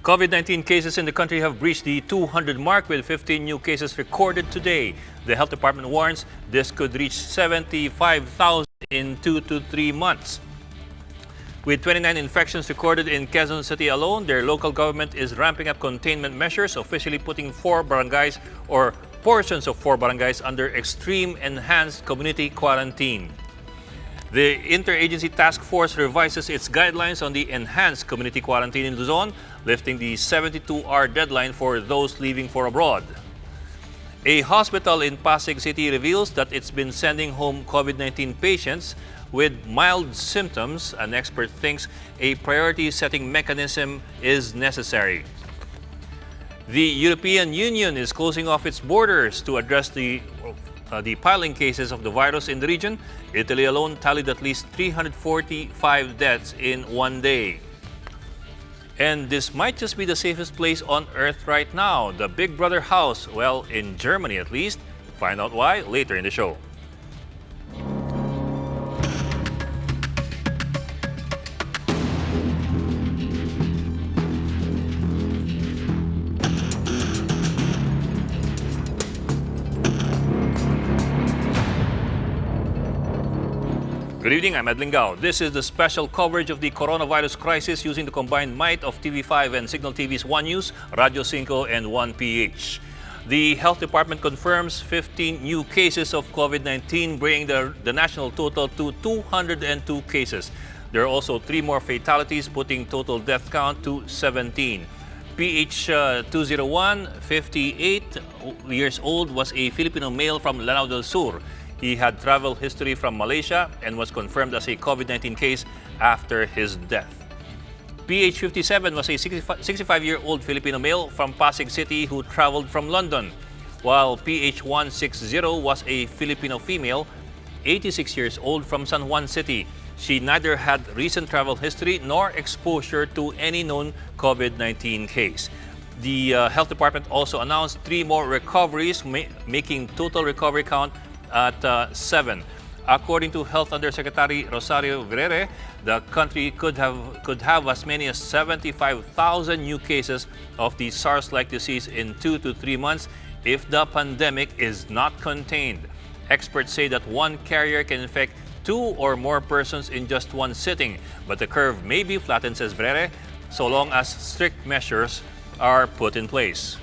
COVID-19 cases in the country have breached the 200 mark with 15 new cases recorded today. The health department warns this could reach 75,000 in 2 to 3 months. With 29 infections recorded in Quezon City alone, their local government is ramping up containment measures, officially putting 4 barangays or portions of 4 barangays under extreme enhanced community quarantine. The Interagency Task Force revises its guidelines on the enhanced community quarantine in Luzon, lifting the 72-hour deadline for those leaving for abroad. A hospital in Pasig City reveals that it's been sending home COVID-19 patients with mild symptoms. An expert thinks a priority-setting mechanism is necessary. The European Union is closing off its borders to address the piling cases of the virus in the region. Italy alone tallied at least 345 deaths in one day. And this might just be the safest place on earth right now, the Big Brother house, well, in Germany at least. Find out why later in the show. Good evening, I'm Ed Lingao. This is the special coverage of the coronavirus crisis using the combined might of TV5 and Signal TV's One News, Radio 5 and 1PH. The health department confirms 15 new cases of COVID-19, bringing the national total to 202 cases. There are also 3 more fatalities, putting total death count to 17. PH201, 58 years old, was a Filipino male from Lanao del Sur. He had travel history from Malaysia and was confirmed as a COVID-19 case after his death. PH57 was a 65-year-old Filipino male from Pasig City who traveled from London, while PH160 was a Filipino female, 86 years old from San Juan City. She neither had recent travel history nor exposure to any known COVID-19 case. The health department also announced 3 more recoveries, making total recovery count at 7. According to Health Undersecretary Rosario Verere, the country could have as many as 75,000 new cases of the SARS-like disease in 2 to 3 months if the pandemic is not contained. Experts say that one carrier can infect 2 or more persons in just one sitting, but the curve may be flattened, says Verere, so long as strict measures are put in place.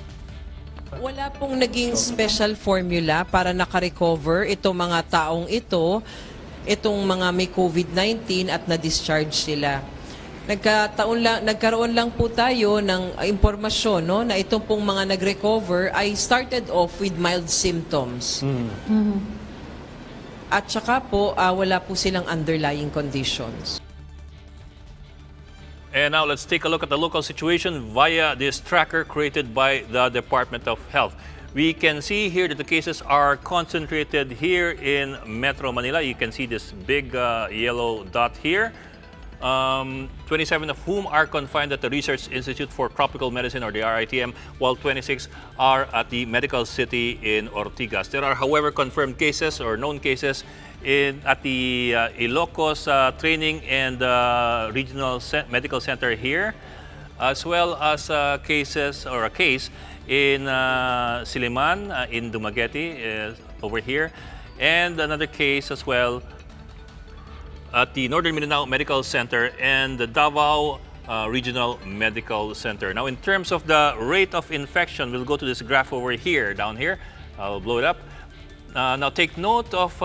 Wala pong naging special formula para nakarecover itong mga taong itong mga may COVID-19 at na-discharge sila. Nagkaroon lang po tayo ng impormasyon, no, na itong pong mga nag-recover ay started off with mild symptoms. At saka po, wala po silang underlying conditions. And now let's take a look at the local situation via this tracker created by the Department of Health. We can see here that the cases are concentrated here in Metro Manila. You can see this big yellow dot here. 27 of whom are confined at the Research Institute for Tropical Medicine, or the RITM, while 26 are at the Medical City in Ortigas. There are, however, confirmed cases or known cases at the Ilocos Training and Regional Medical Center here, as well as a case in Siliman, in Dumaguete, over here, and another case as well at the Northern Mindanao Medical Center and the Davao Regional Medical Center. Now, in terms of the rate of infection, we'll go to this graph over here, down here. I'll blow it up. Now, take note of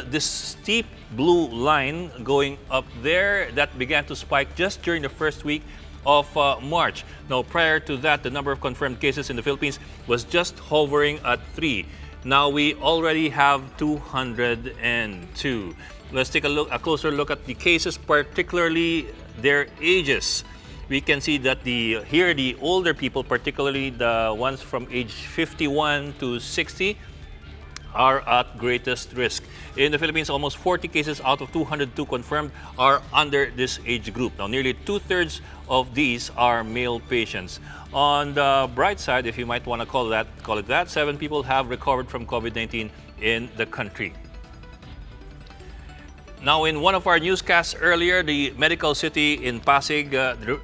this steep blue line going up there that began to spike just during the first week of March. Now, prior to that, the number of confirmed cases in the Philippines was just hovering at 3. Now, we already have 202. Let's take a closer look at the cases, particularly their ages. We can see that the older people, particularly the ones from age 51 to 60, are at greatest risk. In the Philippines, almost 40 cases out of 202 confirmed are under this age group. Now, nearly 2/3 of these are male patients. On the bright side, if you might want to call it that, 7 people have recovered from COVID-19 in the country. Now, in one of our newscasts earlier, the medical city in Pasig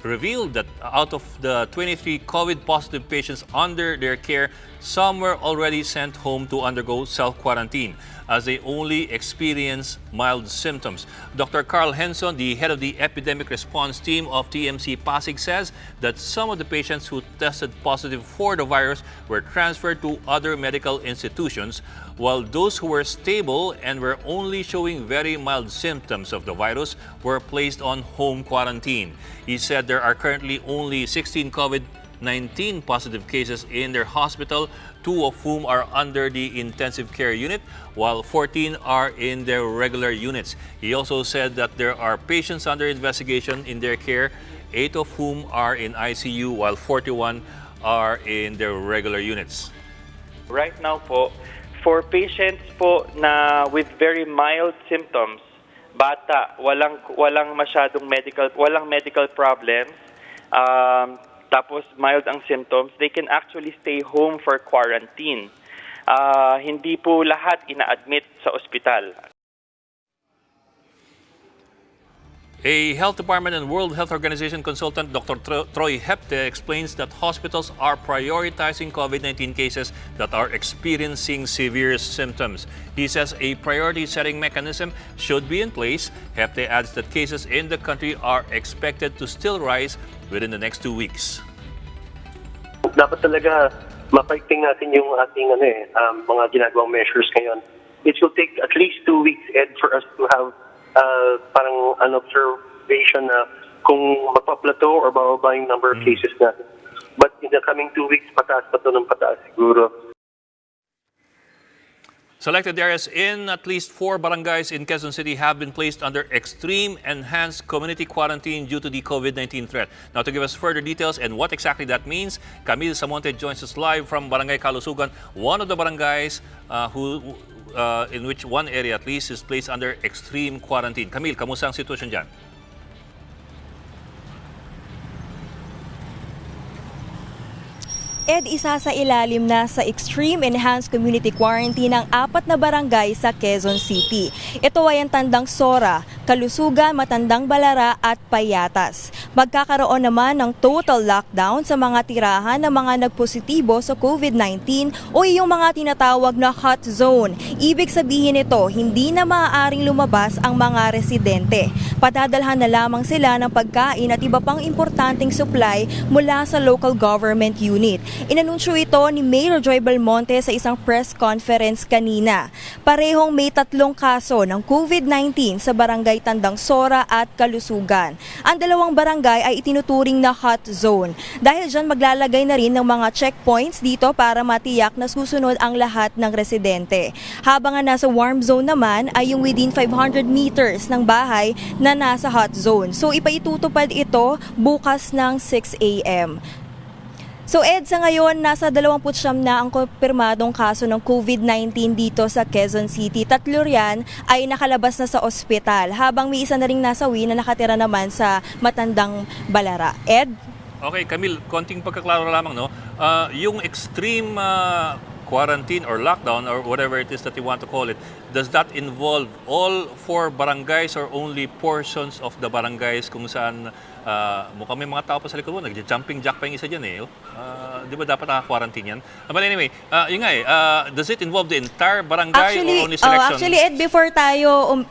revealed that out of the 23 COVID-positive patients under their care, some were already sent home to undergo self-quarantine as they only experience mild symptoms. Dr. Carl Henson, the head of the epidemic response team of TMC Pasig, says that some of the patients who tested positive for the virus were transferred to other medical institutions, while those who were stable and were only showing very mild symptoms of the virus were placed on home quarantine. He said there are currently only 16 COVID-19 positive cases in their hospital, 2 of whom are under the intensive care unit, while 14 are in their regular units. He also said that there are patients under investigation in their care, 8 of whom are in ICU, while 41 are in their regular units. Right now po, for patients po na with very mild symptoms, bata, walang masyadong medical problems, tapos mild ang symptoms, they can actually stay home for quarantine. Hindi po lahat ina-admit sa ospital. A Health Department and World Health Organization consultant, Dr. Troy Hepte, explains that hospitals are prioritizing COVID-19 cases that are experiencing severe symptoms. He says a priority-setting mechanism should be in place. Hepte adds that cases in the country are expected to still rise within the next 2 weeks. Dapat talaga mapaigting natin yung ating mga ginagawang measures ngayon. It will take at least 2 weeks, Ed, for us to have parang an observation na kung magpa-plateau or bababa yung number of cases natin. But in the coming 2 weeks, pataas pa ito ng pataas siguro. Selected areas in at least 4 barangays in Quezon City have been placed under extreme enhanced community quarantine due to the COVID-19 threat. Now, to give us further details and what exactly that means, Camille Samonte joins us live from Barangay Kalusugan, one of the barangays in which one area at least is placed under extreme quarantine. Camille, kamusta ang sitwasyon dyan? Ed, isa sa ilalim na sa Extreme Enhanced Community Quarantine ang 4 na barangay sa Quezon City. Ito ay ang Tandang Sora, Kalusugan, Matandang Balara at Payatas. Magkakaroon naman ng total lockdown sa mga tirahan ng mga nagpositibo sa COVID-19 o yung mga tinatawag na hot zone. Ibig sabihin nito, hindi na maaaring lumabas ang mga residente. Padadalhan na lamang sila ng pagkain at iba pang importanteng supply mula sa local government unit. Inanunsyo ito ni Mayor Joy Belmonte sa isang press conference kanina. Parehong may 3 kaso ng COVID-19 sa barangay Tandang Sora at Kalusugan. Ang 2 barangay ay itinuturing na hot zone. Dahil dyan maglalagay na rin ng mga checkpoints dito para matiyak na susunod ang lahat ng residente. Habang nasa warm zone naman ay yung within 500 meters ng bahay na nasa hot zone. So ipaitutupad ito bukas ng 6 a.m. So Ed, sa ngayon, nasa 29 na ang kumpirmadong kaso ng COVID-19 dito sa Quezon City. 3 riyan ay nakalabas na sa ospital, habang may isa na ring nasawi na nakatira naman sa Matandang Balara. Ed? Okay, Camille, konting pagkaklaro lamang, no? Yung extreme quarantine or lockdown or whatever it is that you want to call it, does that involve all 4 barangays or only portions of the barangays kung saan mukhang may mga tao pa sa likod mo, nag-jumping jack pa yung isa dyan eh. Di ba dapat naka-quarantine yan? But anyway, yun nga eh, does it involve the entire barangay or only selection? Actually, Ed, before tayo...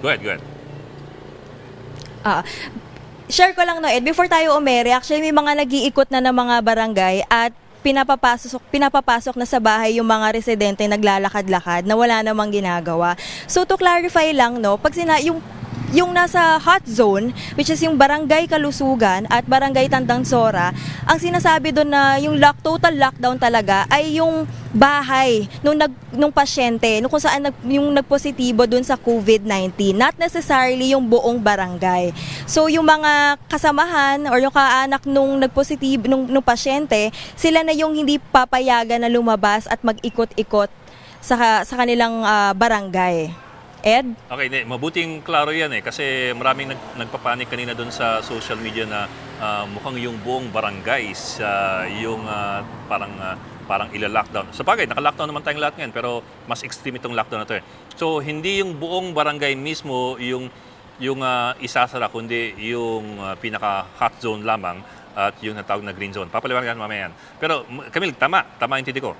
Go ahead. Share ko lang, no, Ed, before tayo umere, actually may mga nag-iikot na ng mga barangay at pinapapasok na sa bahay yung mga residente naglalakad-lakad na wala namang ginagawa. So to clarify lang, no, pag yung nasa hot zone, which is yung Barangay Kalusugan at Barangay Tandang Sora, ang sinasabi doon na yung total lockdown talaga ay yung bahay nung pasyente, kung saan yung nagpositibo doon sa COVID-19, not necessarily yung buong barangay. So yung mga kasamahan or yung kaanak nung nagpositibo nung pasyente, sila na yung hindi papayagan na lumabas at mag-ikot-ikot sa kanilang barangay. Ed? Okay, mabuting klaro yan eh kasi maraming nagpapanik kanina doon sa social media na mukhang yung buong barangays yung parang parang ila-lockdown. Sa bagay, naka-lockdown naman tayong lahat ngayon, pero mas extreme itong lockdown na to. So, hindi yung buong barangay mismo yung isasara, kundi yung pinaka-hot zone lamang at yung natawag na green zone. Papaliwanag mamaya yan. Pero, Camille, tama yung intindi ko.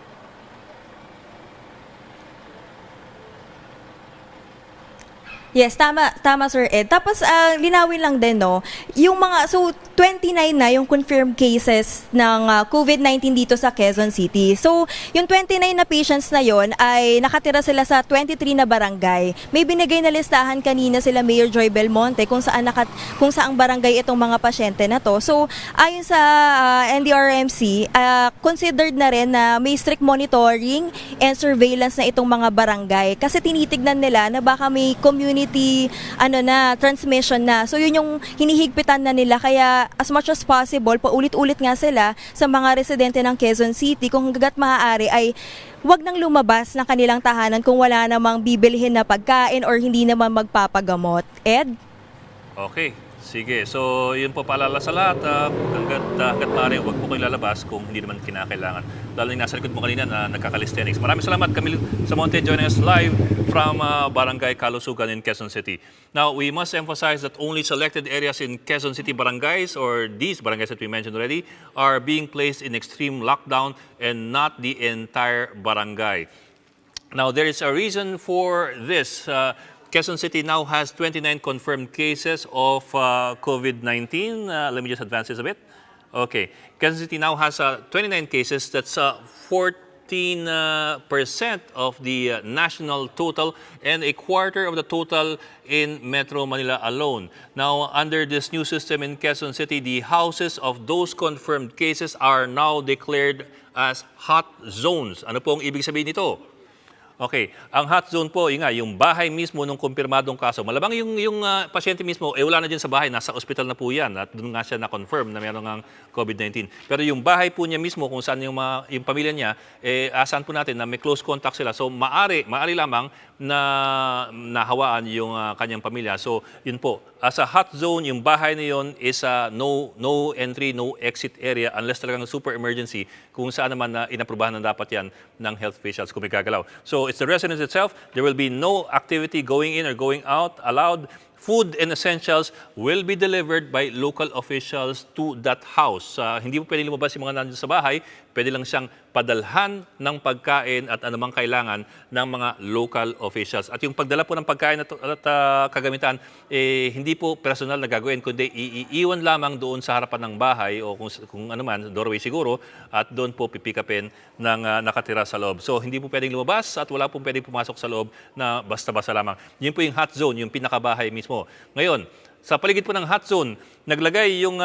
Yes, tama Sir Ed. Tapos linawin lang din no, yung mga 29 na yung confirmed cases ng COVID-19 dito sa Quezon City. So, yung 29 na patients na yon ay nakatira sila sa 23 na barangay. May binigay na listahan kanina sila Mayor Joy Belmonte kung saang barangay itong mga pasyente na to. So, ayon sa NDRMC, considered na rin na may strict monitoring and surveillance na itong mga barangay kasi tinitignan nila na baka may community transmission na. So yun yung hinihigpitan na nila, kaya as much as possible paulit-ulit nga sila sa mga residente ng Quezon City kung hangga't maaari ay wag nang lumabas ng kanilang tahanan kung wala namang bibilhin na pagkain or hindi naman magpapagamot. Ed? Okay, sige. So, yun po paalala sa lahat. Hanggat maaari, huwag po kayo lalabas kung hindi naman kinakailangan. Lalo yung nasa likod mo kanina na nagka-calisthenics. Maraming salamat, Camille Samonte, joining us live from Barangay Kalusugan in Quezon City. Now, we must emphasize that only selected areas in Quezon City barangays, or these barangays that we mentioned already, are being placed in extreme lockdown and not the entire barangay. Now, there is a reason for this. Quezon City now has 29 confirmed cases of COVID-19. Let me just advance this a bit. Okay. Quezon City now has 29 cases. That's 14% of the national total and a quarter of the total in Metro Manila alone. Now, under this new system in Quezon City, the houses of those confirmed cases are now declared as hot zones. Ano po ang ibig sabihin nito? Okay, ang hot zone po, yung bahay mismo ng kumpirmadong kaso. Malabang yung pasyente mismo, wala na dyan sa bahay, nasa ospital na po yan at doon nga siya na-confirm na meron ng COVID-19. Pero yung bahay po niya mismo, kung saan yung pamilya niya, asahan po natin na may close contact sila. So maari lamang na nahawaan yung kanyang pamilya. So yun po, as a hot zone, yung bahay na yun is no entry, no exit area unless talagang super emergency kung saan naman na inaprubahan na dapat yan ng health officials kung may gagalaw. So it's the residence itself. There will be no activity going in or going out allowed. Food and essentials will be delivered by local officials to that house. Hindi po pwedeng lumabas yung mga nandun sa bahay. Pwede lang siyang padalhan ng pagkain at anumang kailangan ng mga local officials. At yung pagdala po ng pagkain at kagamitan, hindi po personal na gagawin, kundi iiwan lamang doon sa harapan ng bahay o kung ano man, doorway siguro, at doon po pipikapin ng nakatira sa loob. So hindi po pwedeng lumabas at wala po pwedeng pumasok sa loob na basta-basta lamang. Yun po yung hot zone, yung pinakabahay mismo. Ngayon, sa paligid po ng hot zone, naglagay yung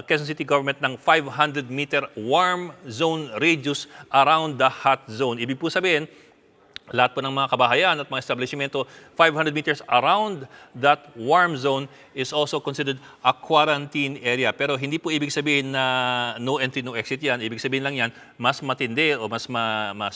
Quezon City government ng 500-meter warm zone radius around the hot zone. Ibig po sabihin, lahat po ng mga kabahayan at mga establishmento 500 meters around that warm zone is also considered a quarantine area. Pero hindi po ibig sabihin na no entry, no exit yan. Ibig sabihin lang yan, mas matindi o mas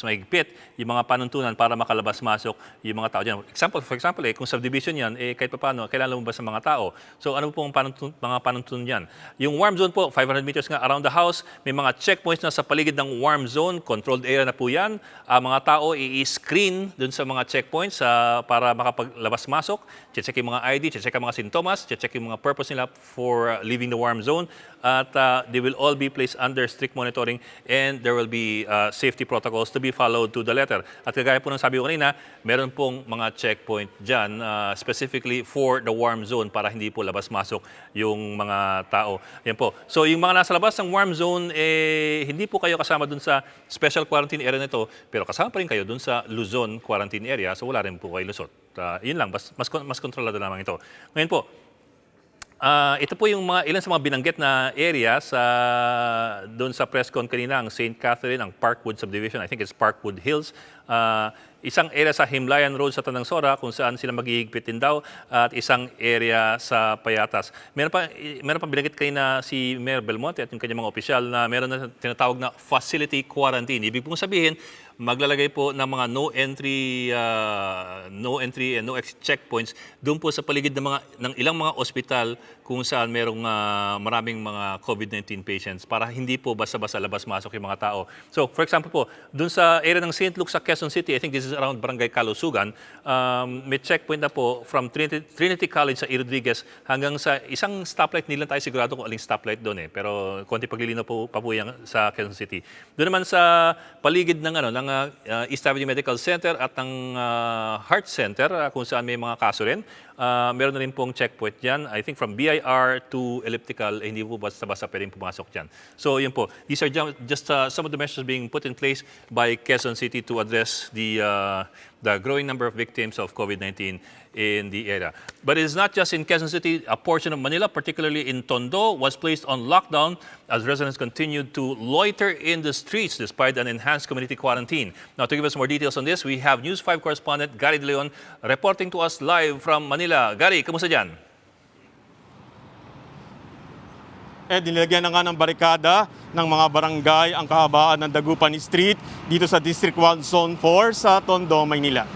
mahigpit yung mga panuntunan para makalabas-masok yung mga tao dyan. For example, kung subdivision yan, kahit pa paano, kailangan lumabas ng mga tao. So ano po ang mga panuntunan yan? Yung warm zone po, 500 meters nga around the house, may mga checkpoints na sa paligid ng warm zone, controlled area na po yan. Mga tao i-screen dun sa mga checkpoints para makapaglabas-masok, check yung mga ID, check yung mga sintomas, check yung mga purpose nila for leaving the warm zone, at they will all be placed under strict monitoring and there will be safety protocols to be followed to the letter. At kagaya po ng sabi ko kanina, meron pong mga checkpoint dyan specifically for the warm zone para hindi po labas-masok yung mga tao. Yan po. So yung mga nasa labas ng warm zone, hindi po kayo kasama dun sa special quarantine area nito, pero kasama pa rin kayo dun sa Luzon quarantine area, so wala rin po kayo lusot. Yun lang, mas kontrolado lamang ito. Ngayon po, ito po yung ilan sa mga binanggit na areas doon sa press con kanina, ang St. Catherine, ang Parkwood subdivision, I think it's Parkwood Hills, isang area sa Himlayan Road sa Tandangsora kung saan sila maghihigpitin daw at isang area sa Payatas. Meron pa binanggit kayo na si Mayor Belmonte at yung kanyang mga opisyal na meron na tinatawag na facility quarantine. Ibig pong sabihin, maglalagay po ng mga no entry and no exit checkpoints doon po sa paligid ng ilang mga ospital kung saan merong maraming mga COVID-19 patients para hindi po basta-basta labas-masok yung mga tao. So, for example po, doon sa area ng St. Luke sa Quezon City, I think this is around Barangay Kalusugan, may checkpoint na po from Trinity College sa E. Rodriguez hanggang sa isang stoplight, hindi lang tayo sigurado kung aling stoplight doon pero konti paglilinaw po pa po yan sa Quezon City. Doon naman sa paligid ng East Avenue Medical Center at ng Heart Center kung saan may mga kaso rin. Meron na rin pong checkpoint dyan. I think from BIR to Elliptical, hindi po basta-basta pwedeng pumasok dyan. So yun po, these are just some of the measures being put in place by Quezon City to address the growing number of victims of COVID-19 in the area. But it is not just in Quezon City. A portion of Manila, particularly in Tondo, was placed on lockdown as residents continued to loiter in the streets despite an enhanced community quarantine. Now, to give us more details on this, we have News 5 correspondent Gary De Leon reporting to us live from Manila. Gary, kamusta dyan? Nilagyan na nga ng barikada ng mga barangay ang kahabaan ng Dagupan Street dito sa District 1 Zone 4 sa Tondo, Maynila.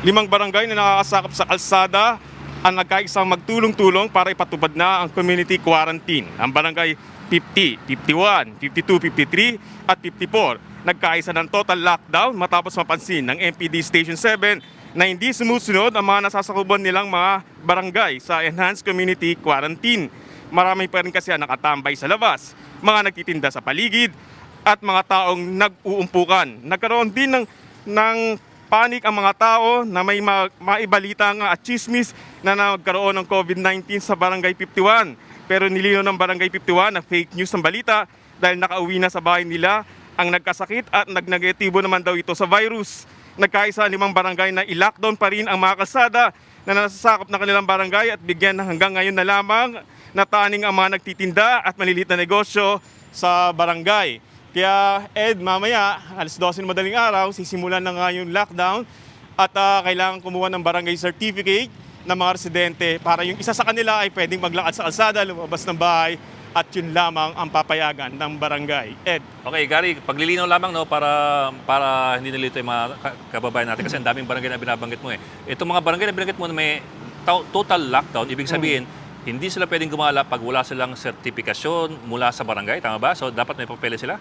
5 barangay na nakakasakop sa kalsada ang nagkaisang magtulong-tulong para ipatupad na ang community quarantine. Ang barangay 50, 51, 52, 53 at 54 nagkaisa ng total lockdown matapos mapansin ng MPD Station 7 na hindi sumusunod ang mga nasasakuban nilang mga barangay sa enhanced community quarantine. Marami pa rin kasi ang nakatambay sa labas, mga nagtitinda sa paligid at mga taong nag-uumpukan. Nagkaroon din ng panik ang mga tao na may maibalita nga at chismis na nagkaroon ng COVID-19 sa Barangay 51. Pero nilinaw ng Barangay 51 na fake news ang balita dahil nakauwi na sa bahay nila ang nagkasakit at nagnegatibo naman daw ito sa virus. Nagkaisa 5 barangay na i-lockdown pa rin ang mga kalsada na nasasakop ng kanilang barangay at bigyan hanggang ngayon na lamang na taning ang mga nagtitinda at maliliit na negosyo sa barangay. Kaya mamaya, alas 12 ng madaling araw, sisimulan na nga yung lockdown at kailangan kumuha ng barangay certificate ng mga residente para yung isa sa kanila ay pwedeng maglakad sa kalsada, lumabas ng bahay at yun lamang ang papayagan ng barangay. Okay, Gary, paglilinaw lamang para hindi nalito yung mga kababayan natin kasi ang daming barangay na binabanggit mo Itong mga barangay na binabanggit mo na may total lockdown, ibig sabihin, hindi sila pwedeng gumala pag wala silang sertifikasyon mula sa barangay, tama ba? So dapat may papeles sila?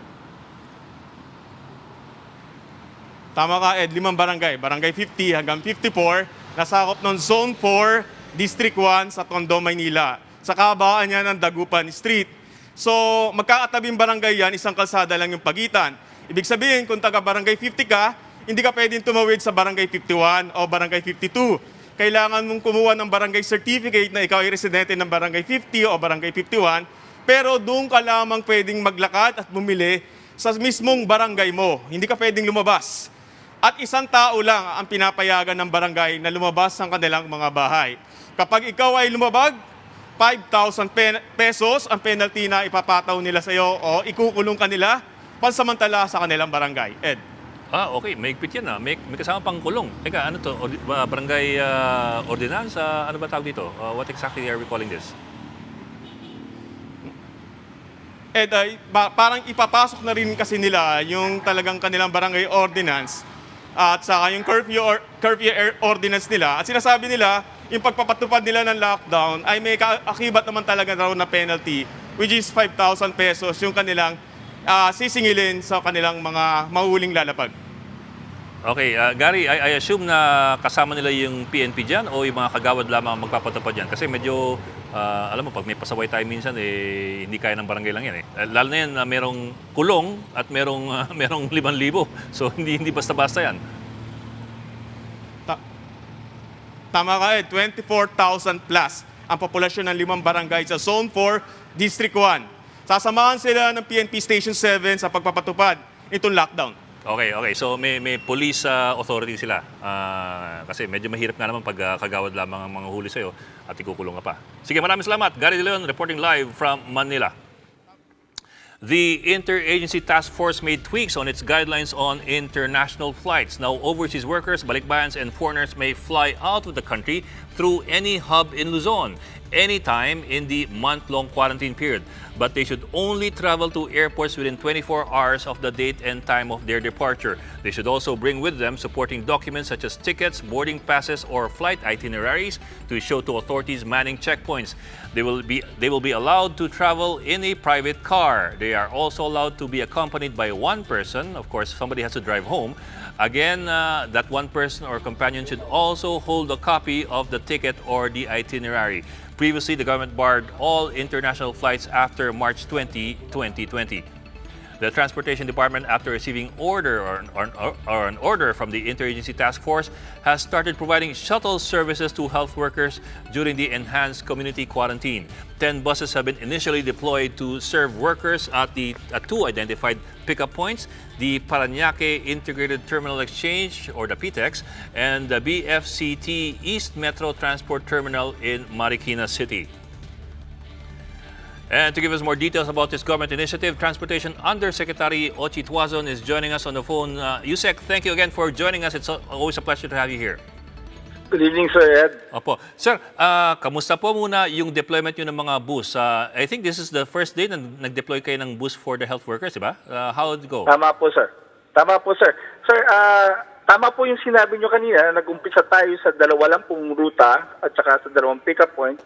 Tama ka, 5 barangay. Barangay 50 hanggang 54, nasakop ng Zone 4, District 1 sa Tondo, Maynila. Sa kahabaan niya ng Dagupan Street. So, magkakatabing barangay yan, isang kalsada lang yung pagitan. Ibig sabihin, kung taga-barangay 50 ka, hindi ka pwedeng tumawid sa barangay 51 o barangay 52. Kailangan mong kumuha ng barangay certificate na ikaw ay residente ng barangay 50 o barangay 51, pero doon ka lamang pwedeng maglakad at bumili sa mismong barangay mo. Hindi ka pwedeng lumabas. At isang tao lang ang pinapayagan ng barangay na lumabas ng kanilang mga bahay. Kapag ikaw ay lumabag, 5,000 pesos ang penalty na ipapataw nila sa iyo o ikukulong kanila pansamantala sa kanilang barangay. Okay. Maigpit yan May kasama pang kulong. Teka, ano to? Barangay ordinance? Ano ba tawag dito? What exactly are we calling this? Parang ipapasok na rin kasi nila yung talagang kanilang barangay ordinance at saka yung curfew ordinance nila. At sinasabi nila, yung pagpapatupad nila ng lockdown ay may akibat naman talaga raw na penalty, which is 5,000 pesos yung kanilang sisingilin sa kanilang mga mahuling lalapag. Okay, Gary, I assume na kasama nila yung PNP dyan o yung mga kagawad lamang magpapatupad dyan? Kasi medyo, alam mo, pag may pasaway tayo minsan, hindi kaya ng barangay lang yan Lalo na yan na merong kulong at merong 5,000. So, hindi basta-basta yan. Tama ka 24,000 plus ang populasyon ng 5 barangay sa Zone 4, District 1. Sasamahan sila ng PNP Station 7 sa pagpapatupad itong lockdown. Okay. So may police authority sila. Kasi medyo mahirap nga naman pag kagawad lamang ang mga huli sa'yo at ikukulong ka pa. Sige, maraming salamat. Gary De Leon reporting live from Manila. The Interagency Task Force made tweaks on its guidelines on international flights. Now, overseas workers, balikbayans, and foreigners may fly out of the country through any hub in Luzon anytime in the month-long quarantine period. But they should only travel to airports within 24 hours of the date and time of their departure. They should also bring with them supporting documents such as tickets, boarding passes, or flight itineraries to show to authorities manning checkpoints. They will be allowed to travel in a private car. They are also allowed to be accompanied by one person. Of course, somebody has to drive home. Again, that one person or companion should also hold a copy of the ticket or the itinerary. Previously, the government barred all international flights after March 20, 2020. The Transportation Department, after receiving an order from the Interagency Task Force, has started providing shuttle services to health workers during the enhanced community quarantine. 10 buses have been initially deployed to serve workers at two identified pickup points, the Parañaque Integrated Terminal Exchange, or the PTEX, and the BFCT East Metro Transport Terminal in Marikina City. And to give us more details about this government initiative, Transportation Undersecretary Ochi Tuazon is joining us on the phone. Yusek, thank you again for joining us. It's always a pleasure to have you here. Good evening, Sir Ed. Opo. Sir, kamusta po muna yung deployment nyo ng mga bus? I think this is the first day na nag-deploy kayo ng bus for the health workers, di ba? How did it go? Tama po, Sir. Tama po, Sir. Sir, tama po yung sinabi nyo kanina. Nag-umpisa tayo sa 20 ruta at saka sa 2 pickup points.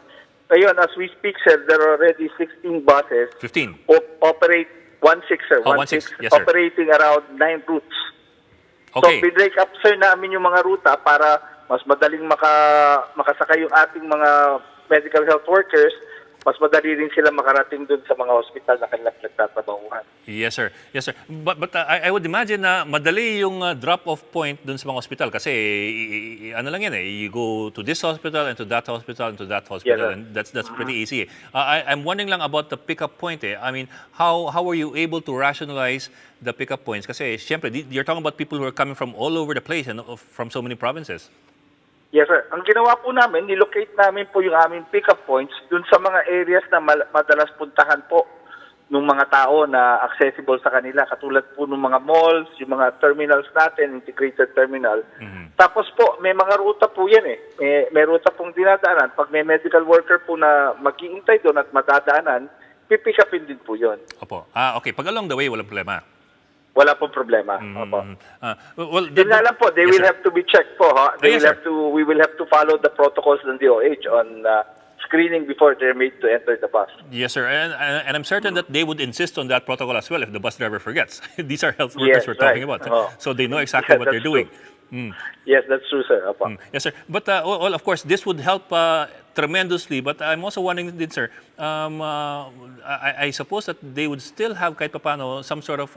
Ngayon, as we speak, sir, there are already 16 buses 15. Operate 16, sir. Oh, 16. Yes, sir. Operating around 9 routes. Okay. So, binrake up, sir, namin yung mga ruta para mas madaling makasakay yung ating mga medical health workers, mas madali rin sila makarating dun sa mga hospital na kanilang nagtatrabahuhan. Yes, sir. Yes, sir. But I would imagine na madali yung drop-off point dun sa mga hospital kasi ano lang yan you go to this hospital and to that hospital and to that hospital, Yes, and that's pretty easy. I'm wondering lang about the pickup point. I mean, how were you able to rationalize the pickup points? Kasi syempre, you're talking about people who are coming from all over the place and from so many provinces. Yes, sir. Ang ginawa po namin, nilocate namin po yung aming pick-up points dun sa mga areas na madalas puntahan po ng mga tao na accessible sa kanila. Katulad po ng mga malls, yung mga terminals natin, integrated terminal. Tapos po, may mga ruta po yan eh. May ruta pong dinadaanan. Pag may medical worker po na mag-iintay doon at madadaanan, pipick upin din po yun. Opo. Okay. Pag along the way, walang problema. Wala pong problema. Opo. Well, Yun nga lang po, they Yes, will sir. have to be checked po. Ha? Yes, sir. We will have to follow the protocols ng DOH on screening before they're made to enter the bus. Yes, sir. And I'm certain that they would insist on that protocol as well if the bus driver forgets. These are health workers Yes, we're talking right. about. Oh. So they know exactly Yeah, what they're that's doing. Yes, that's true, sir. Opo. Yes, sir. But, well, of course, this would help tremendously. But I'm also wondering din, sir, I suppose that they would still have kahit papano some sort of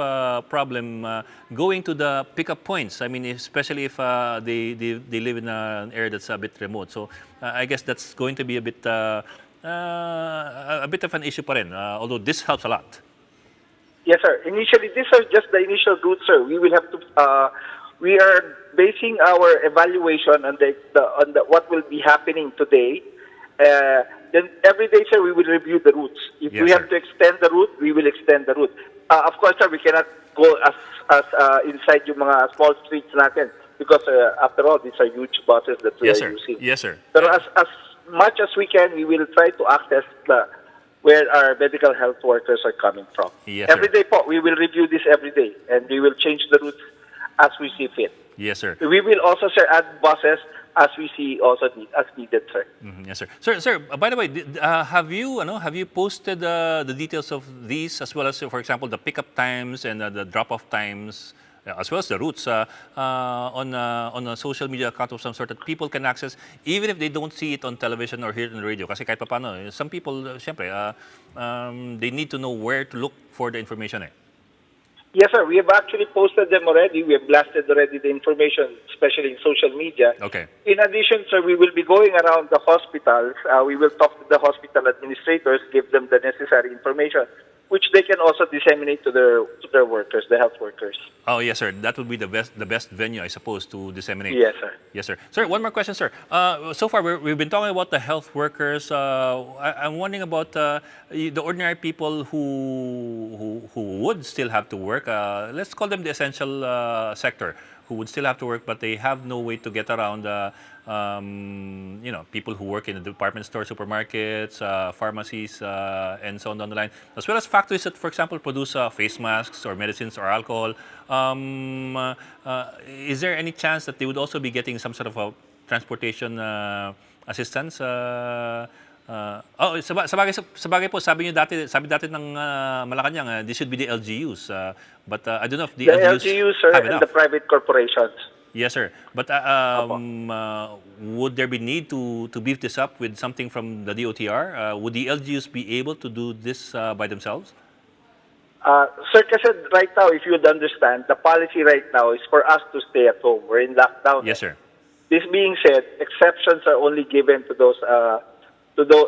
problem going to the pickup points. I mean, especially if they live in an area that's a bit remote. So I guess that's going to be a bit of an issue pa rin, although this helps a lot. Yes, sir. Initially, these are just the initial routes, sir. We will have to. We are basing our evaluation on what will be happening today. Then every day, sir, we will review the routes. If Yes, we have sir. to extend the route, we will extend the route. Of course, sir, we cannot go as inside yung mga small streets natin because after all, these are huge buses that we Yes, are sir. using. Yes, sir. Pero as much as we can, we will try to access where our medical health workers are coming from. Yes, Every sir. day po, we will review this every day and we will change the routes as we see fit. Yes, sir. We will also, sir, add buses as we see also as needed, sir. Yes, sir. Sir, by the way, have you posted the details of these as well as, for example, the pickup times and the drop-off times, as well as the routes on a social media account of some sort that people can access, even if they don't see it on television or hear it on the radio? Kasi kahit paano, some people, syempre, they need to know where to look for the information. Yes, sir. We have actually posted them already. We have blasted already the information, especially in social media. Okay. In addition, sir, we will be going around the hospitals. We will talk to the hospital administrators, give them the necessary information which they can also disseminate to their workers, the health workers. Oh, yes, sir. That would be the best venue, I suppose, to disseminate. Yes, sir. Yes, sir. Sir, one more question, sir. So far, we've been talking about the health workers. I'm wondering about the ordinary people who would still have to work. Let's call them the essential sector, who would still have to work, but they have no way to get around. People who work in the department store, supermarkets, pharmacies, and so on down the line, as well as factories that, for example, produce face masks or medicines or alcohol. Is there any chance that they would also be getting some sort of a transportation assistance? Sabagay po, sabi dati ng Malacanang, this should be the LGUs. But I don't know if the LGUs, sir, have and enough. the private corporations. Yes, sir. But would there be need to beef this up with something from the DOTR? Would the LGUs be able to do this by themselves? Sir, kasi right now, if you would understand, the policy right now is for us to stay at home. We're in lockdown. Yes, sir. This being said, exceptions are only given to those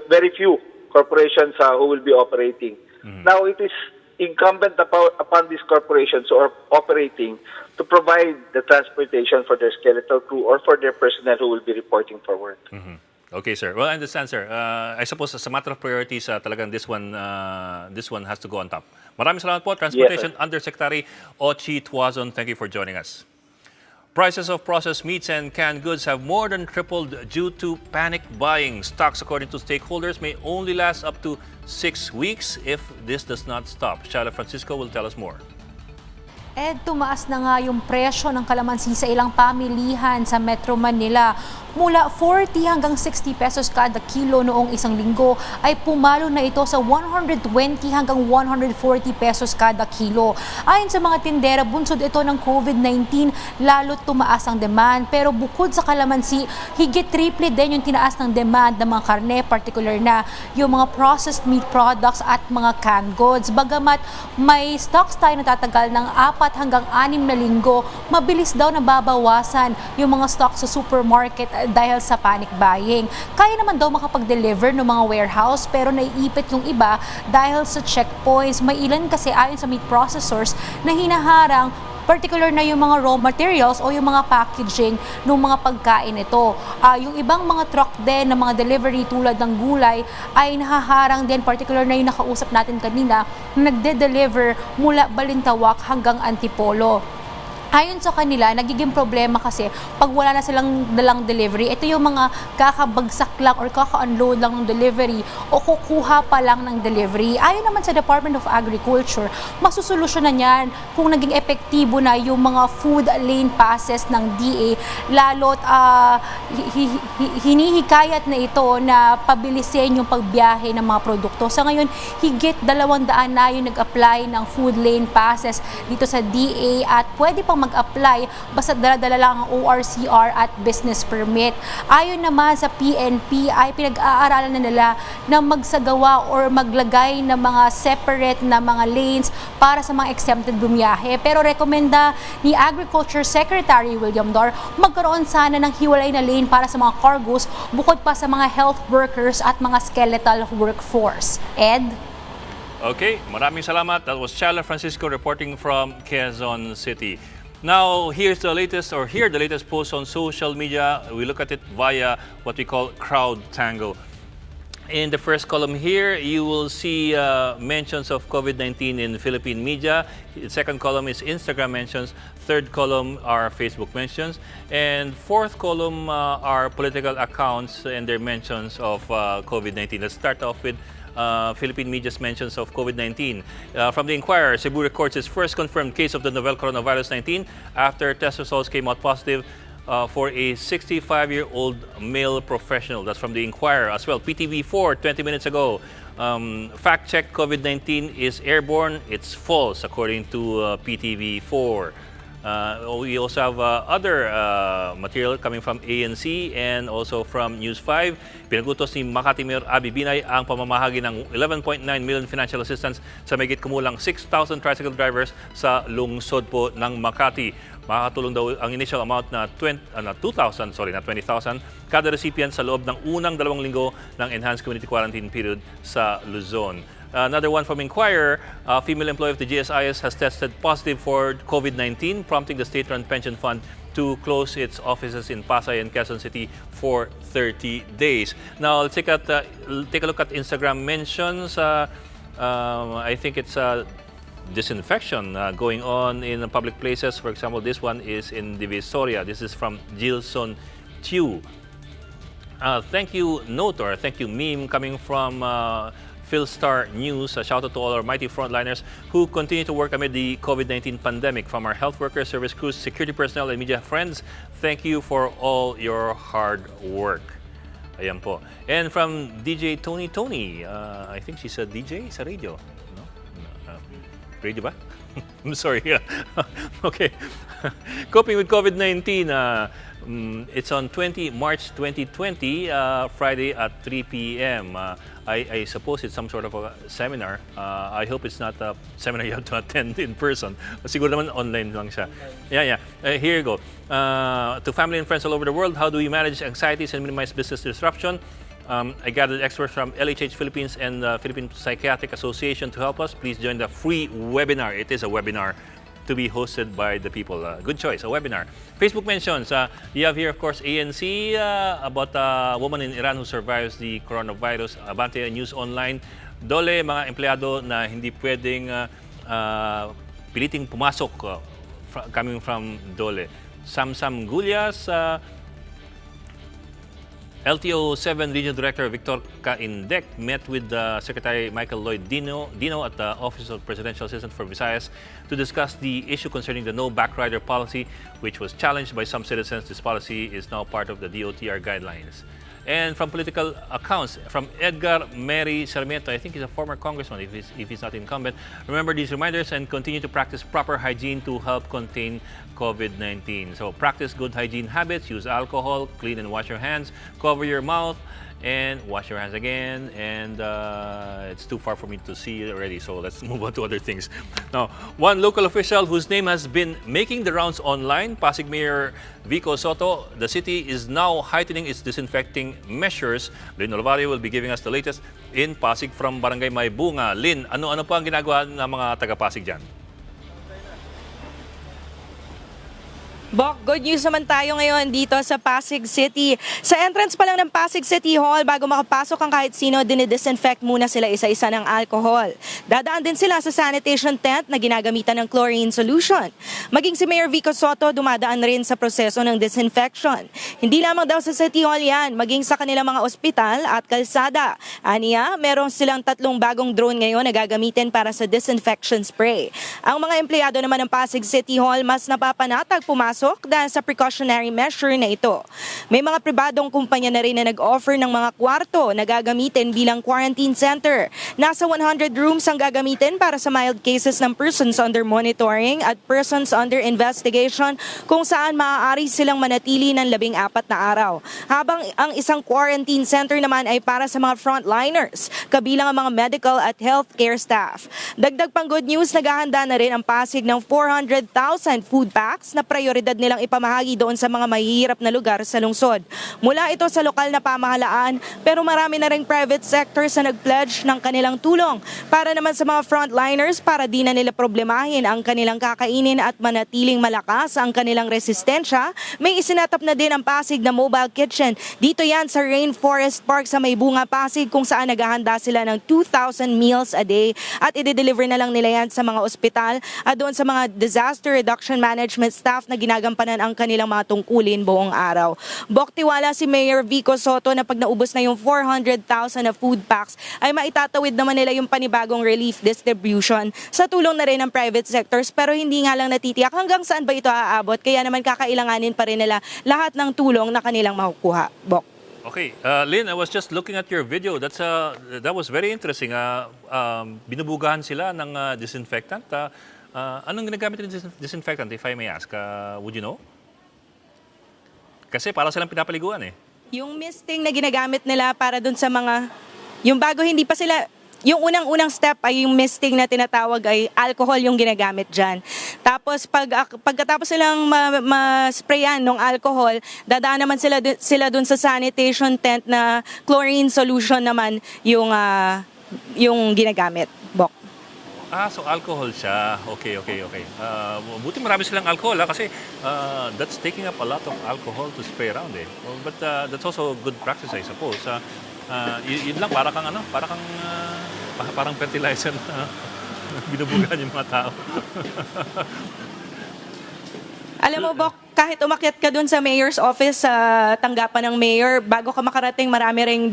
very few corporations who will be operating. Now, it is incumbent upon these corporations who are operating to provide the transportation for their skeletal crew or for their personnel who will be reporting for work. Okay, sir. Well, I understand, sir. I suppose as a matter of priorities, talagang this one has to go on top. Maraming salamat po, Transportation Undersecretary Ochi Tuazon. Thank you for joining us. Prices of processed meats and canned goods have more than tripled due to panic buying. Stocks, according to stakeholders, may only last up to 6 weeks if this does not stop. Shala Francisco will tell us more. Tumaas na nga yung presyo ng kalamansi sa ilang pamilihan sa Metro Manila. Mula 40 hanggang 60 pesos kada kilo noong isang linggo ay pumalo na ito sa 120 hanggang 140 pesos kada kilo. Ayon sa mga tindera, bunsod ito ng COVID-19, lalo tumaas ang demand. Pero bukod sa kalamansi, higit triple din yung tinaas ng demand ng mga karne, particular na yung mga processed meat products at mga canned goods. Bagamat may stocks tayo na tatagal ng 4 hanggang 6 na linggo, mabilis daw nababawasan yung mga stocks sa supermarket dahil sa panic buying. Kaya naman daw makapag-deliver ng mga warehouse pero naiipit yung iba dahil sa checkpoints. May ilan kasi ayon sa meat processors na hinaharang particular na yung mga raw materials o yung mga packaging ng mga pagkain ito. Yung ibang mga truck din ng mga delivery tulad ng gulay ay nahaharang din, particular na yung nakausap natin kanina, na nagde-deliver mula Balintawak hanggang Antipolo. Ayon sa kanila, nagiging problema kasi pag wala na silang dalang delivery, ito yung mga kakabagsak lang or kaka-unload lang ng delivery o kukuha pa lang ng delivery. Ayon naman sa Department of Agriculture, masusolusyonan yan kung naging epektibo na yung mga food lane passes ng DA, lalo't hinihikayat na ito na pabilisin yung pagbiyahe ng mga produkto. Sa ngayon, higit 200 na yung nag-apply ng food lane passes dito sa DA at pwede pang mag-apply basta dala-dala lang ang ORCR at business permit. Ayon naman sa PNP ay pinag-aaralan na nila na magsagawa or maglagay ng mga separate na mga lanes para sa mga exempted bumiyahe. Pero rekomenda ni Agriculture Secretary William Dar magkaroon sana ng hiwalay na lane para sa mga cargos bukod pa sa mga health workers at mga skeletal workforce. Ed? Okay, maraming salamat. That was Shala Francisco reporting from Quezon City. Now, here the latest post on social media. We look at it via what we call Crowd Tango. In the first column here, you will see mentions of COVID-19 in Philippine media. The second column is Instagram mentions. Third column are Facebook mentions. And fourth column are political accounts and their mentions of COVID-19. Let's start off with Philippine media's mentions of COVID-19. From the Inquirer, Cebu records its first confirmed case of the novel coronavirus 19 after test results came out positive for a 65-year-old male professional. That's from the Inquirer as well. PTV4, 20 minutes ago. Fact check, COVID-19 is airborne. It's false, according to PTV4. We also have other material coming from ANC and also from News 5. Pinagutos ni Makati Mayor Abby Binay ang pamamahagi ng 11.9 million financial assistance sa mahigit kumulang 6,000 tricycle drivers sa lungsod po ng Makati. Makakatulong daw ang initial amount na 20,000 kada recipient sa loob ng unang 2 linggo ng enhanced community quarantine period sa Luzon. Another one from Inquirer, a female employee of the GSIS has tested positive for COVID-19, prompting the state-run pension fund to close its offices in Pasay and Quezon City for 30 days. Now, let's take a look at Instagram mentions. I think it's disinfection going on in public places. For example, this one is in Divisoria. This is from Gilson Chiu. Thank you, Notor. Thank you, Meme, coming from Philstar News. A shout out to all our mighty frontliners who continue to work amid the COVID-19 pandemic. From our health workers, service crews, security personnel, and media friends, thank you for all your hard work. Ayan po. And from DJ Tony, I think she's a DJ sa radio. No? Radio ba? I'm sorry. Okay. Coping with COVID-19. It's on March 2020, Friday at 3 p.m. I suppose it's some sort of a seminar. I hope it's not a seminar you have to attend in person. Siguro naman online lang siya. Yeah. Here you go. To family and friends all over the world, how do we manage anxieties and minimize business disruption? I gathered experts from LHH Philippines and the Philippine Psychiatric Association to help us. Please join the free webinar. It is a webinar to be hosted by the people. Good choice, a webinar. Facebook mentions, you have here, of course, ANC about a woman in Iran who survives the coronavirus. Abante News Online. Dole, mga empleyado na hindi pwedeng piliting pumasok coming from Dole. Samsam Gulyas, LTO 7 Regional Director Victor Caindec met with Secretary Michael Lloyd Dino at the Office of Presidential Assistant for Visayas to discuss the issue concerning the no backrider policy, which was challenged by some citizens. This policy is now part of the DOTR guidelines. And from political accounts, from Edgar Mary Sarmiento, I think he's a former congressman if he's not incumbent. Remember these reminders and continue to practice proper hygiene to help contain COVID-19. So practice good hygiene habits, use alcohol, clean and wash your hands, cover your mouth, and wash your hands again. And it's too far for me to see already, so let's move on to other things. Now, one local official whose name has been making the rounds online, Pasig Mayor Vico Soto, the city is now heightening its disinfecting measures. Lynn Olvario will be giving us the latest in Pasig from Barangay Maybunga. Lynn, ano pa ang ginagawa ng mga taga-Pasig dyan? Bok, good news naman tayo ngayon dito sa Pasig City. Sa entrance pa lang ng Pasig City Hall, bago makapasok ang kahit sino, dinidisinfect muna sila isa-isa ng alcohol. Dadaan din sila sa sanitation tent na ginagamitan ng chlorine solution. Maging si Mayor Vico Soto dumadaan rin sa proseso ng disinfection. Hindi lamang daw sa City Hall yan, maging sa kanilang mga ospital at kalsada. Aniya, meron silang 3 bagong drone ngayon na gagamitin para sa disinfection spray. Ang mga empleyado naman ng Pasig City Hall mas napapanatag pumasok dahil sa precautionary measure na ito. May mga pribadong kumpanya na rin na nag-offer ng mga kwarto na gagamitin bilang quarantine center. Nasa 100 rooms ang gagamitin para sa mild cases ng persons under monitoring at persons under investigation kung saan maaari silang manatili ng 14 na araw. Habang ang isang quarantine center naman ay para sa mga frontliners, kabilang ang mga medical at healthcare staff. Dagdag pang good news, naghahanda na rin ang Pasig ng 400,000 food packs na prioridad nilang ipamahagi doon sa mga mahihirap na lugar sa lungsod. Mula ito sa lokal na pamahalaan, pero marami na ring private sectors na nag-pledge ng kanilang tulong para naman sa mga frontliners para di na nila problemahin ang kanilang kakainin at manatiling malakas ang kanilang resistensya. May isinatap na din ang Pasig na mobile kitchen. Dito yan sa Rainforest Park sa Maybunga, Pasig, kung saan naghahanda sila ng 2,000 meals a day at i-deliver na lang nila yan sa mga ospital at doon sa mga disaster reduction management staff na ginagampanan ang kanilang mga tungkulin buong araw. Boktiwala si Mayor Vico Soto na pag naubos na yung 400,000 na food packs ay maitatawid naman nila yung panibagong relief distribution sa tulong na rin ng private sectors, pero hindi nga lang natitiyak hanggang saan ba ito aabot, kaya naman kakailanganin pa rin nila lahat ng tulong na kanilang makukuha. Bok. Okay, Lynn, I was just looking at your video. That was very interesting. Binubugahan sila ng disinfectant. Anong ginagamit ng disinfectant, if I may ask? Would you know? Kasi para silang pinapaliguan eh. Yung misting na ginagamit nila para dun sa mga, yung bago hindi pa sila, yung unang step ay yung misting na tinatawag ay alcohol yung ginagamit dyan. Tapos pagkatapos silang ma-sprayan ng alcohol, dadaan naman sila dun sa sanitation tent na chlorine solution naman yung yung ginagamit, Bok. So alcohol siya. Okay. Buti marami silang alcohol kasi that's taking up a lot of alcohol to spray around eh. Well, but that's also good practice I suppose. Yun lang parang fertilizer na binubugan yung mga tao. Alam mo, Bok, kahit umakyat ka dun sa mayor's office sa tanggapan ng mayor, bago ka makarating, marami ring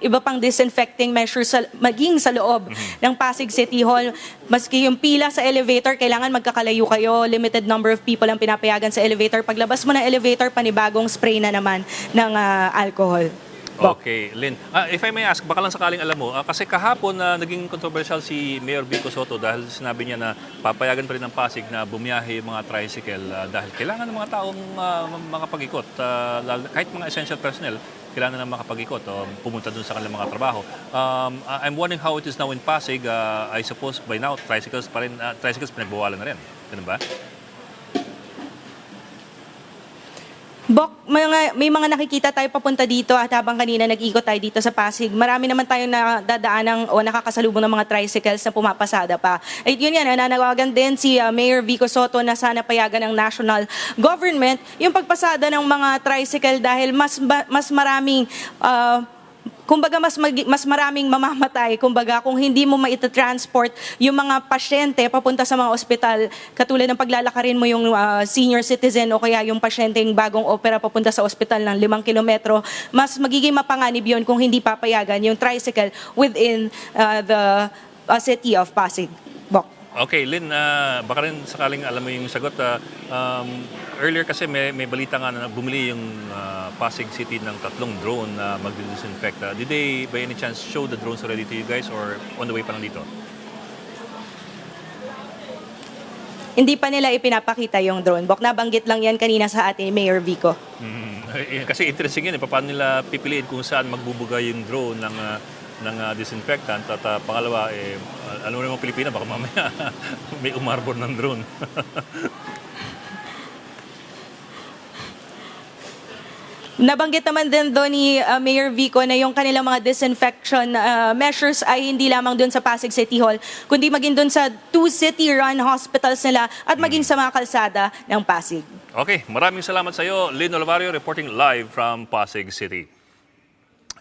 iba pang disinfecting measures maging sa loob ng Pasig City Hall. Maski yung pila sa elevator, kailangan magkakalayo kayo. Limited number of people ang pinapayagan sa elevator. Paglabas mo ng elevator, panibagong spray na naman ng alcohol. Bok. Okay, Lynn. If I may ask, baka lang sakaling alam mo, kasi kahapon naging controversial si Mayor Vico Soto dahil sinabi niya na papayagan pa rin ng Pasig na bumiyahe yung mga tricycle dahil kailangan ng mga taong makapag-ikot. Kahit mga essential personnel, kailangan na makapag-ikot o pumunta dun sa kanilang mga trabaho. I'm wondering how it is now in Pasig. I suppose by now, tricycles pinagbawalan na rin. Ganun ba? Bok, may mga nakikita tayo papunta dito at habang kanina nag-ikot tayo dito sa Pasig, marami naman tayong nadadaanan o nakakasalubong ng mga tricycles na pumapasada pa. At yun yan, nananawagan din si Mayor Vico Soto na sana payagan ng national government yung pagpasada ng mga tricycle dahil mas maraming kumbaga mas maraming mamamatay kung hindi mo maita-transport yung mga pasyente papunta sa mga ospital, katulad ng paglalakarin mo yung senior citizen o kaya yung pasyenteng bagong opera papunta sa ospital ng 5 kilometro, mas magiging mapanganib yun kung hindi papayagan yung tricycle within the city of Pasig. Bok. Okay, Lynn, baka rin sakaling alam mo yung sagot. Earlier kasi may balita nga na bumili yung Pasig City ng 3 drone na mag-disinfect. Did they by any chance show the drones already to you guys or on the way pa lang dito? Hindi pa nila ipinapakita yung drone. Bok, nabanggit lang yan kanina sa atin, Mayor Vico. Kasi interesting yun. Paano nila pipiliin kung saan magbubuga yung drone ng disinfectant at pangalawa, ano rin mga Pilipina, baka mamaya may umarbor ng drone. Nabanggit naman din doon ni Mayor Vico na yung kanilang mga disinfection measures ay hindi lamang doon sa Pasig City Hall, kundi maging doon sa 2 city-run hospitals nila at maging sa mga kalsada ng Pasig. Okay, maraming salamat sa iyo, Lynn Olivario, reporting live from Pasig City.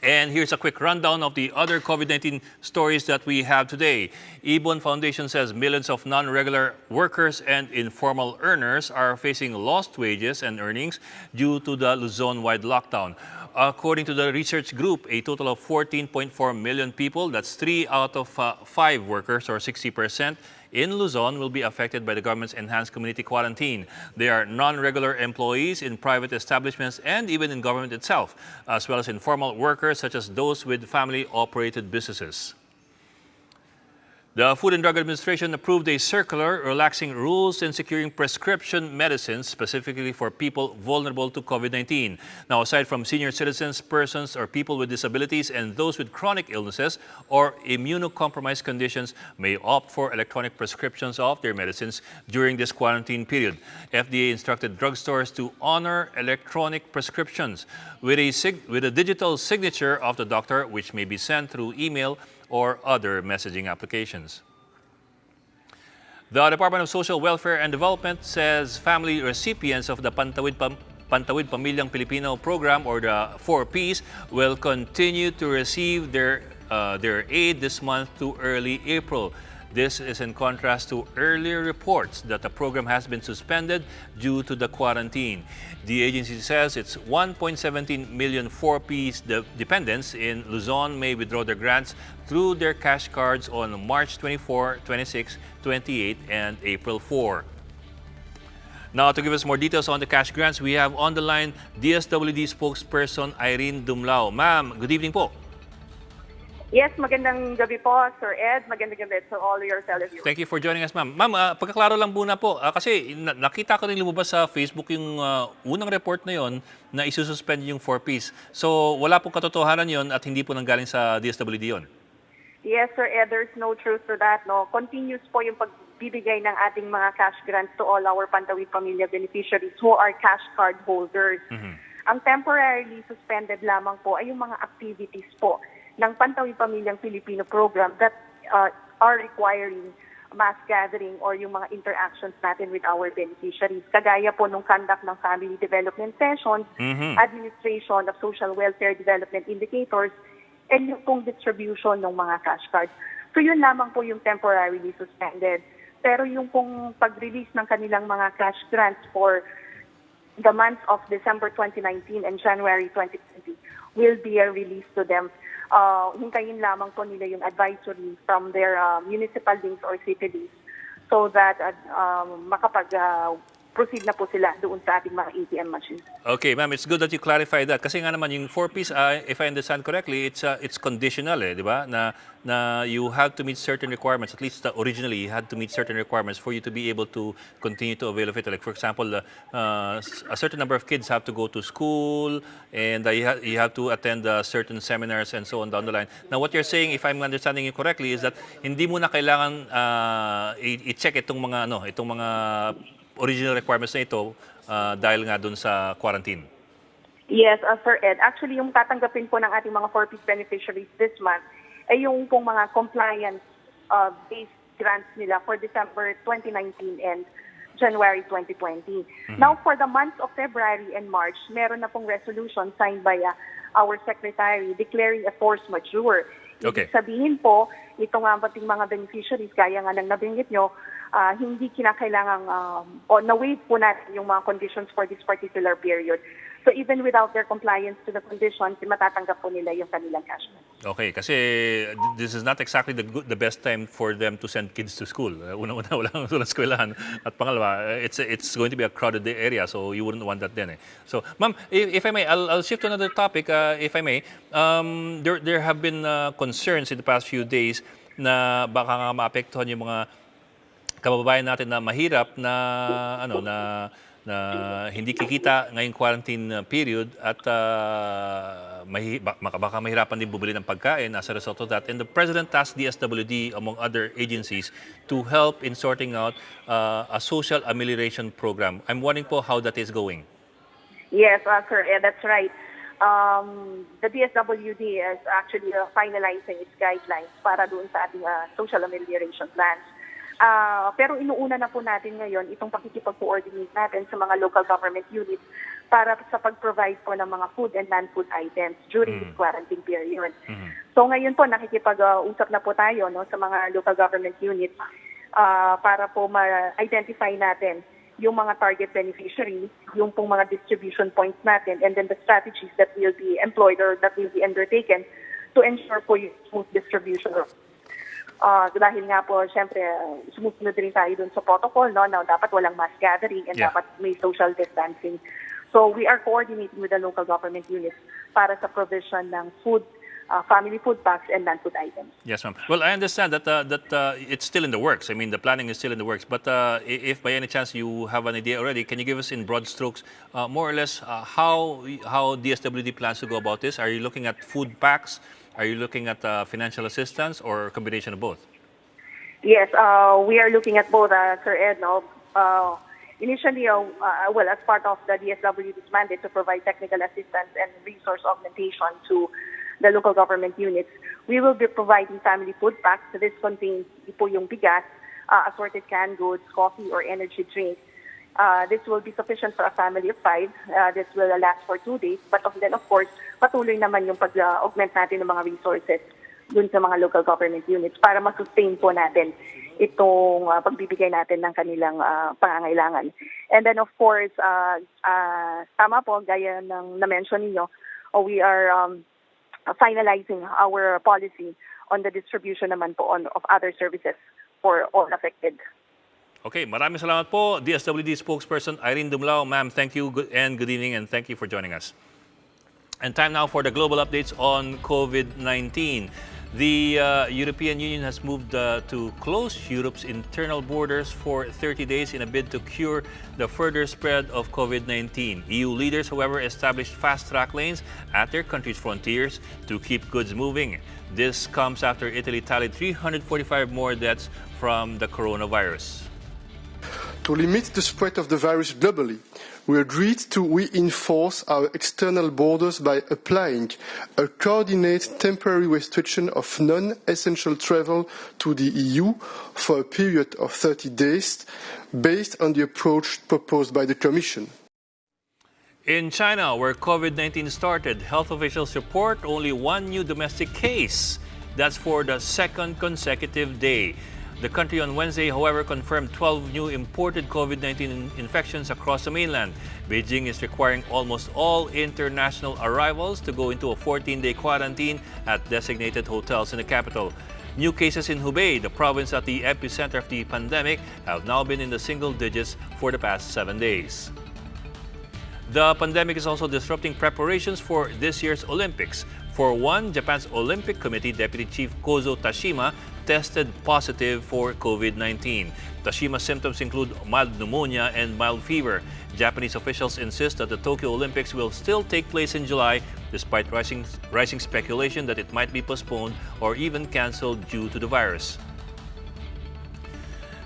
And here's a quick rundown of the other COVID-19 stories that we have today. Ibon Foundation says millions of non-regular workers and informal earners are facing lost wages and earnings due to the Luzon-wide lockdown. According to the research group, a total of 14.4 million people, that's 3 out of 5 workers or 60%, in Luzon will be affected by the government's enhanced community quarantine. They are non-regular employees in private establishments and even in government itself, as well as informal workers such as those with family-operated businesses. The Food and Drug Administration approved a circular relaxing rules in securing prescription medicines specifically for people vulnerable to COVID-19. Now, aside from senior citizens, persons or people with disabilities and those with chronic illnesses or immunocompromised conditions may opt for electronic prescriptions of their medicines during this quarantine period. FDA instructed drugstores to honor electronic prescriptions with a digital signature of the doctor, which may be sent through email or other messaging applications. The Department of Social Welfare and Development says family recipients of the Pantawid Pamilyang Pilipino program, or the 4Ps, will continue to receive their aid this month to early April. This is in contrast to earlier reports that the program has been suspended due to the quarantine. The agency says its 1.17 million 4Ps dependents in Luzon may withdraw their grants through their cash cards on March 24, 26, 28, and April 4. Now, to give us more details on the cash grants, we have on the line DSWD spokesperson Irene Dumlao. Ma'am, good evening po. Yes, magandang gabi po, Sir Ed. Magandang gabi to all your televiewers. Thank you for joining us, ma'am. Ma'am, pagkaklaro lang muna po. Kasi nakita ko rin lumabas sa Facebook yung unang report na yon na isususpend yung 4Ps. So, wala pong katotohanan yon at hindi po nanggaling sa DSWD yon. Yes, Sir Ed, there's no truth to that. No, continuous po yung pagbibigay ng ating mga cash grants to all our Pantawid Pamilya beneficiaries who are cash card holders. Ang temporarily suspended lamang po ay yung mga activities po ng Pantawid Pamilyang Pilipino program that are requiring mass gathering or yung mga interactions natin with our beneficiaries. Kagaya po nung conduct ng family development sessions, administration of social welfare development indicators, and yung pong distribution ng mga cash cards. So yun lamang po yung temporarily suspended. Pero yung pong pag-release ng kanilang mga cash grants for the months of December 2019 and January 2020 will be a release to them. Hintayin lamang po nila yung advisory from their municipal links or city links so that makapag-proceed na po sila doon sa ating mga ATM machines. Okay, ma'am, it's good that you clarify that. Kasi nga naman yung 4Ps, if I understand correctly, it's conditional, di ba? Na you have to meet certain requirements. At least originally, you had to meet certain requirements for you to be able to continue to avail of it. Like for example, a certain number of kids have to go to school, and you have to attend certain seminars and so on down the line. Now, what you're saying, if I'm understanding you correctly, is that hindi mo na kailangan i-check itong mga original requirements na ito dahil nga dun sa quarantine. Yes, Sir Ed. Actually, yung tatanggapin po ng ating mga 4Ps beneficiaries this month ay yung pong mga compliance-based grants nila for December 2019 and January 2020. Now, for the months of February and March, meron na pong resolution signed by our Secretary declaring a force majeure. Okay. Ibig sabihin po, ito nga bating mga beneficiaries, kaya nga nang nabanggit nyo, hindi kinakailangang o na-waive po natin yung mga conditions for this particular period. So even without their compliance to the conditions, matatanggap po nila yung kanilang cash back. Okay, kasi this is not exactly the best time for them to send kids to school. Una-una, walang eskwelahan. At pangalawa, it's going to be a crowded area, so you wouldn't want that then. So, ma'am, if I may, I'll shift to another topic, if I may. There have been concerns in the past few days na baka nga maapektuhan yung mga kababayan natin na mahirap na hindi kikita ngayong quarantine period at baka mahirapan din bumili ng pagkain as a result of that. And the President tasked DSWD, among other agencies, to help in sorting out a social amelioration program. I'm wondering po how that is going. Yes, sir, that's right. The DSWD is actually finalizing its guidelines para doon sa ating social amelioration plans. Pero inuuna na po natin ngayon itong pakikipag-coordinate natin sa mga local government units para sa pag-provide po ng mga food and non-food items during this quarantine period. So ngayon po nakikipag-usap na po tayo sa mga local government units para po ma-identify natin yung mga target beneficiaries, yung pong mga distribution points natin, and then the strategies that will be employed or that will be undertaken to ensure po yung smooth distribution. Dahil nga po, siyempre, sumusunod rin tayo dun sa protocol, na dapat walang mass gathering and dapat may social distancing. So we are coordinating with the local government units para sa provision ng food, family food packs and non-food items. Yes, ma'am. Well, I understand that it's still in the works. I mean, the planning is still in the works. But if by any chance you have an idea already, can you give us in broad strokes more or less how DSWD plans to go about this? Are you looking at food packs? Are you looking at financial assistance or a combination of both? Yes, we are looking at both, Sir Ed. Initially, as part of the DSWD's mandate to provide technical assistance and resource augmentation to the local government units, we will be providing family food packs. So this contains po yung bigas, assorted canned goods, coffee, or energy drinks. This will be sufficient for a family of 5. This will last for 2 days. But then, of course, patuloy naman yung pag-augment natin ng mga resources dun sa mga local government units para ma-sustain po natin itong pagbibigay natin ng kanilang pangangailangan. And then, of course, tama po, gaya ng na-mention ninyo, we are finalizing our policy on the distribution naman po of other services for all affected. Okay, maraming salamat po, DSWD spokesperson Irene Dumlao. Ma'am, thank you and good evening, and thank you for joining us. And time now for the global updates on COVID-19. The European Union has moved to close Europe's internal borders for 30 days in a bid to cure the further spread of COVID-19. EU leaders, however, established fast-track lanes at their country's frontiers to keep goods moving. This comes after Italy tallied 345 more deaths from the coronavirus. To limit the spread of the virus globally, we agreed to reinforce our external borders by applying a coordinated temporary restriction of non-essential travel to the EU for a period of 30 days, based on the approach proposed by the Commission. In China, where COVID-19 started, health officials report only one new domestic case. That's for the second consecutive day. The country on Wednesday, however, confirmed 12 new imported COVID-19 infections across the mainland. Beijing is requiring almost all international arrivals to go into a 14-day quarantine at designated hotels in the capital. New cases in Hubei, the province at the epicenter of the pandemic, have now been in the single digits for the past 7 days. The pandemic is also disrupting preparations for this year's Olympics. For one, Japan's Olympic Committee Deputy Chief Kozo Tashima tested positive for COVID-19. Tashima's symptoms include mild pneumonia and mild fever. Japanese officials insist that the Tokyo Olympics will still take place in July, despite rising speculation that it might be postponed or even canceled due to the virus.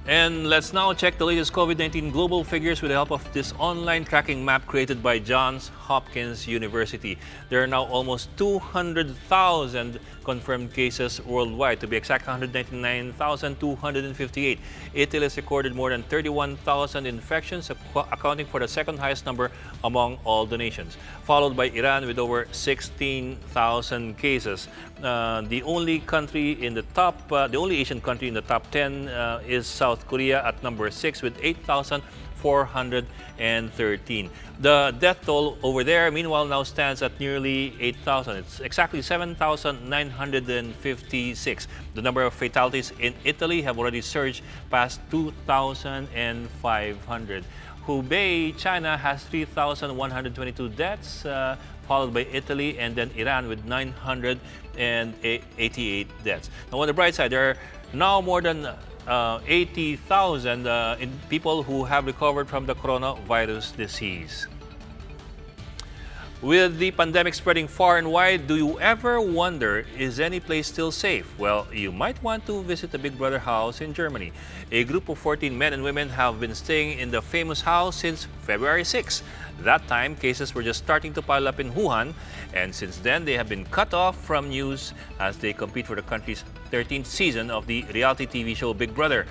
And let's now check the latest COVID-19 global figures with the help of this online tracking map created by Johns Hopkins University. There are now almost 200,000 confirmed cases worldwide. To be exact, 199,258. Italy has recorded more than 31,000 infections, accounting for the second highest number among all the nations, followed by Iran with over 16,000 cases. The only Asian country in the top 10 is South Korea at number 6 with 8,413. The death toll over there, meanwhile, now stands at nearly 8,000. It's exactly 7,956. The number of fatalities in Italy have already surged past 2,500. Hubei, China, has 3,122 deaths, followed by Italy and then Iran with 988 deaths. Now, on the bright side, there are now more than 80,000 people who have recovered from the coronavirus disease. With the pandemic spreading far and wide, do you ever wonder, is any place still safe? Well, you might want to visit the Big Brother house in Germany. A group of 14 men and women have been staying in the famous house since February 6. That time, cases were just starting to pile up in Wuhan, and since then they have been cut off from news as they compete for the country's 13th season of the reality TV show Big Brother.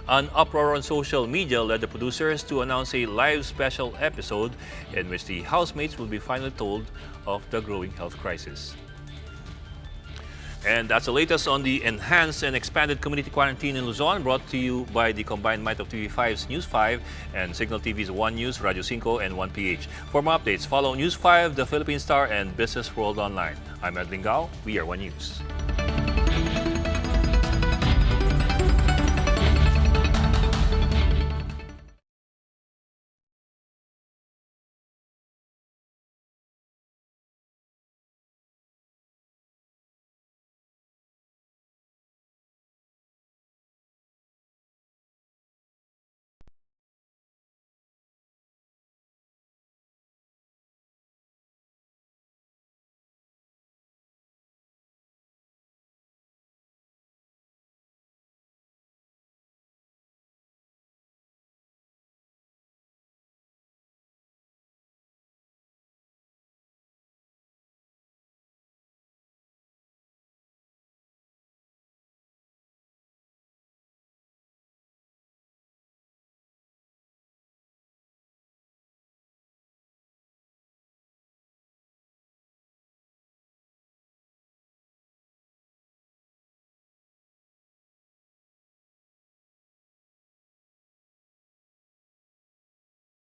An uproar on social media led the producers to announce a live special episode in which the housemates will be finally told of the growing health crisis. And that's the latest on the enhanced and expanded community quarantine in Luzon, brought to you by the combined might of TV5's News 5 and Signal TV's One News, Radyo 5, and 1PH. For more updates, follow News 5, The Philippine Star, and Business World Online. I'm Ed Lingao. We are One News.